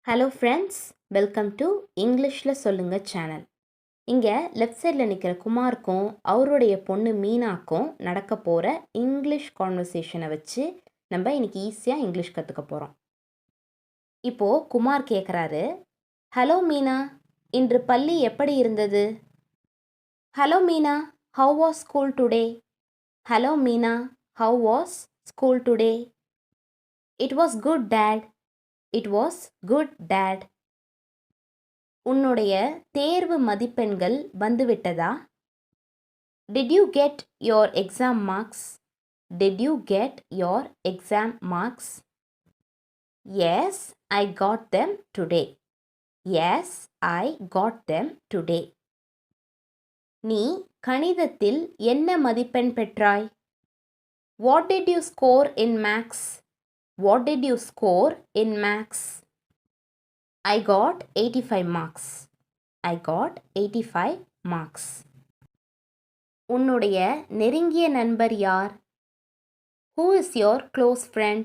Hello friends, welcome to இங்கிலீஷில் சொல்லுங்க channel. இங்கே லெஃப்ட் சைடில் நிற்கிற குமாருக்கும் அவருடைய பொண்ணு மீனாக்கும் நடக்க போகிற இங்கிலீஷ் கான்வர்சேஷனை வச்சு நம்ம இன்னைக்கு ஈஸியாக இங்கிலீஷ் கற்றுக்க போகிறோம். இப்போது குமார் கேட்குறாரு, ஹலோ மீனா, இன்று பள்ளி எப்படி இருந்தது? Hello Meena, how was school today? Hello Meena, how was school today? It was good date. It was good date. உன்னுடைய தேர்வு மதிப்பெண்கள் வந்துவிட்டதா? Did you get your exam marks? Did you get your exam marks? Yes, I got them today. Yes, I got them today. நீ கணிதத்தில் என்ன மதிப்பெண் பெற்றாய்? What did you score in maths? What did you score in maths? I got 85 marks. I got 85 marks. உன்னுடைய நெருங்கிய நண்பர் யார்? Who is your close friend?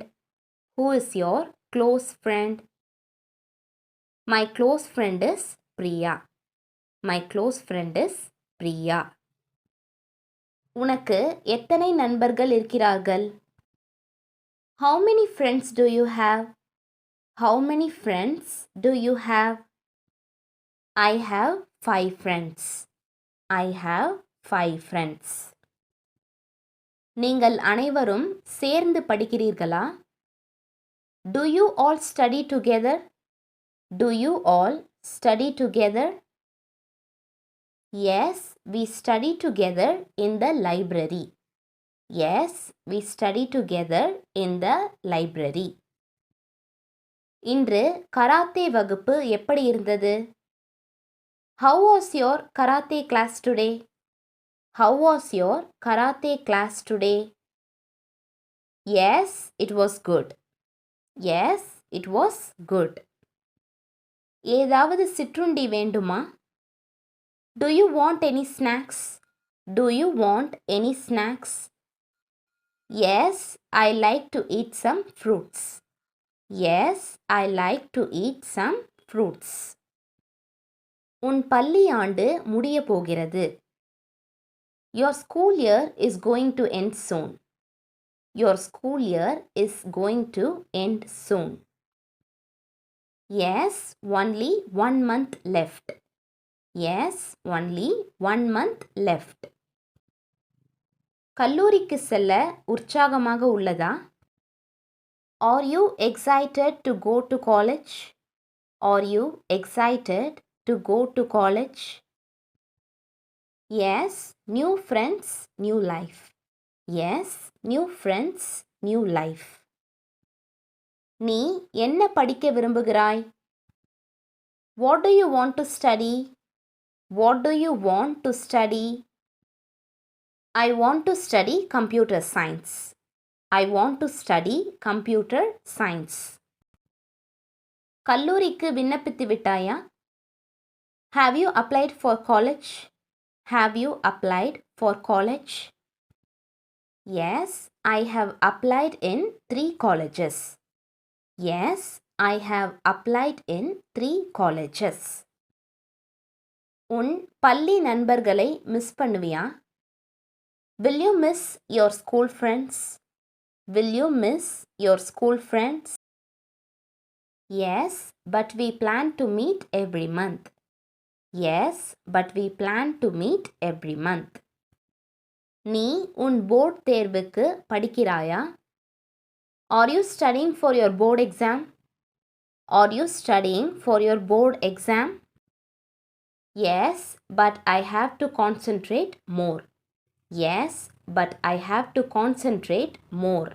Who is your close friend? My close friend is Priya. My close friend is Priya. உனக்கு எத்தனை நண்பர்கள் இருக்கிறார்கள்? How many friends do you have? How many friends do you have? I have 5 friends. I have 5 friends. நீங்கள் அனைவரும் சேர்ந்து படிக்கிறீர்களா? Do you all study together? Do you all study together? Yes, we study together in the library. Yes, we study together in the library. இன்று karate வகுப்பு எப்படி இருந்தது? How was your karate class today? How was your karate class today? Yes, it was good. Yes, it was good. ஏதாவது சிற்றுண்டி வேண்டுமா? Do you want any snacks? Do you want any snacks? Yes, I like to eat some fruits. Yes, I like to eat some fruits. உன் பள்ளி ஆண்டு முடிய போகிறது. Your school year is going to end soon. Your school year is going to end soon. Yes, only 1 month left. Yes, only 1 month left. கல்லூரிக்கு செல்ல உற்சாகமாக உள்ளதா? Are you excited to go to college? Are you excited to go to college? Yes, new friends, new life. Yes, new friends, new life. நீ என்ன படிக்க விரும்புகிறாய்? What do you want to study? What do you want to study? I want to study computer science. I want to study computer science. கல்லூரிக்கு விண்ணப்பித்து விட்டாயா? Have you applied for college? Have you applied for college? Yes, I have applied in 3 colleges. Yes, I have applied in 3 colleges. உன் பள்ளி நண்பர்களை miss பண்ணுவியா? Will you miss your school friends? Will you miss your school friends? Yes, but we plan to meet every month. Yes, but we plan to meet every month. நீ உன் board தேர்வுக்கு படிக்கிறாயா? Are you studying for your board exam? Are you studying for your board exam? Yes, but I have to concentrate more. Yes, but I have to concentrate more.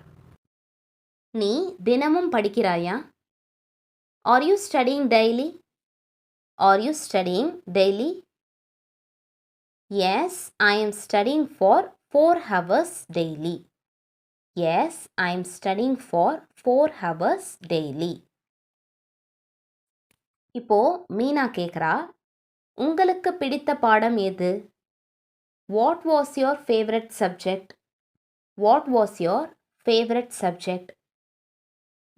நீ தினமும் படிக்கிறாயா? Are you studying daily? Are you studying daily? Yes, I am studying for 4 hours daily. Yes, I am studying for 4 hours daily. இப்போ மீனா கேக்குறா, உங்களுக்கு பிடித்த பாடம் எது? What was your favorite subject? What was your favorite subject?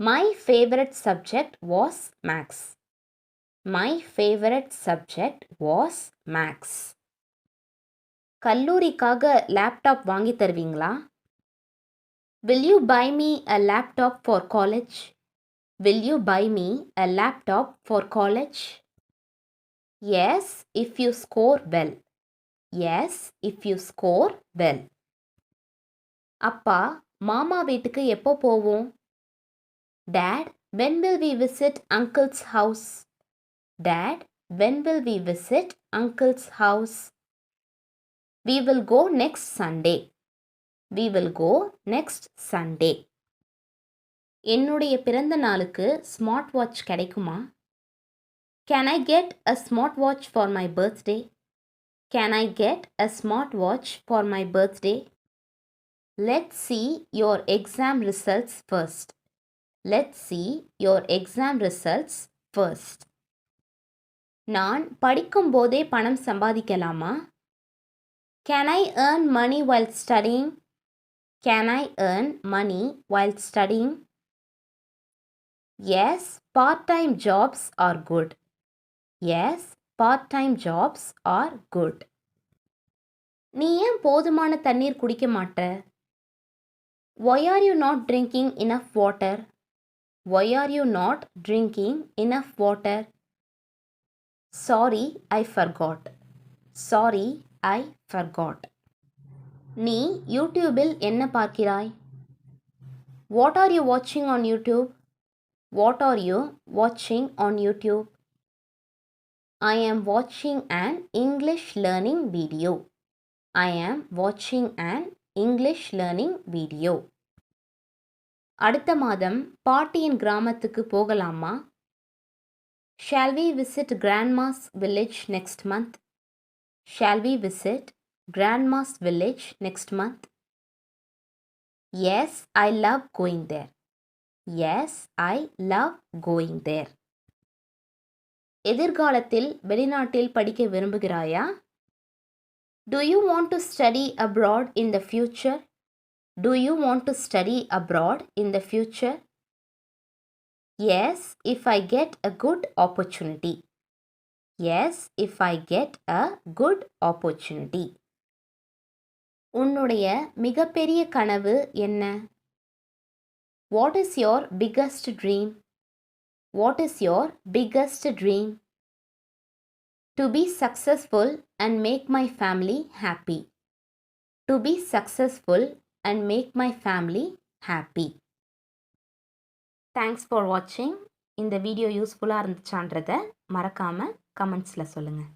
My favorite subject was maths. My favorite subject was maths. கல்லூரிக்காக laptop வாங்கி தருவீங்களா? Will you buy me a laptop for college? Will you buy me a laptop for college? Yes, if you score well. Yes, if you score well. அப்பா, மாமா வீட்டுக்கு எப்போ போவோம்? Dad, when will we visit uncle's house? Dad, when will we visit uncle's house? We will go next Sunday. We will go next Sunday. என்னுடைய பிறந்த நாளுக்கு smart watch கிடைக்குமா? Can I get a smart watch for my birthday? Can I get a smart watch for my birthday? Let's see your exam results first. Let's see your exam results first. நான் படிக்கும் போதே பணம் சம்பாதிக்கலாமா? Can I earn money while studying? Can I earn money while studying? Yes, part-time jobs are good. Yes, part-time jobs are good. நீ ஏன் போதுமான தண்ணீர் குடிக்க மாட்ட? Why are you not drinking enough water? Why are you not drinking enough water? Sorry, I forgot. Sorry, I forgot. நீ யூடியூபில் என்ன பார்க்கிறாய்? What are you watching on YouTube? What are you watching on YouTube? I am watching an English learning video. I am watching an English learning video. அடுத்த மாதம் பாட்டியின் கிராமத்துக்கு போகலாமா? Shall we visit grandma's village next month? Shall we visit grandma's village next month? Yes, I love going there. Yes, I love going there. எதிர்காலத்தில் வெளிநாட்டில் படிக்க விரும்புகிறாயா? Do you want to study abroad in the future? Do you want to study abroad in the future? Yes, if I get a good opportunity. Yes, if I get a good opportunity. உன்னுடைய மிகப்பெரிய கனவு என்ன? What is your biggest dream? What is your biggest dream? To be successful and make my family happy. To be successful and make my family happy. Thanks for watching. இந்த video யூஸ்ஃபுல்லாக இருந்துச்சான்றதை மறக்காமல் கமெண்ட்ஸில் சொல்லுங்கள்.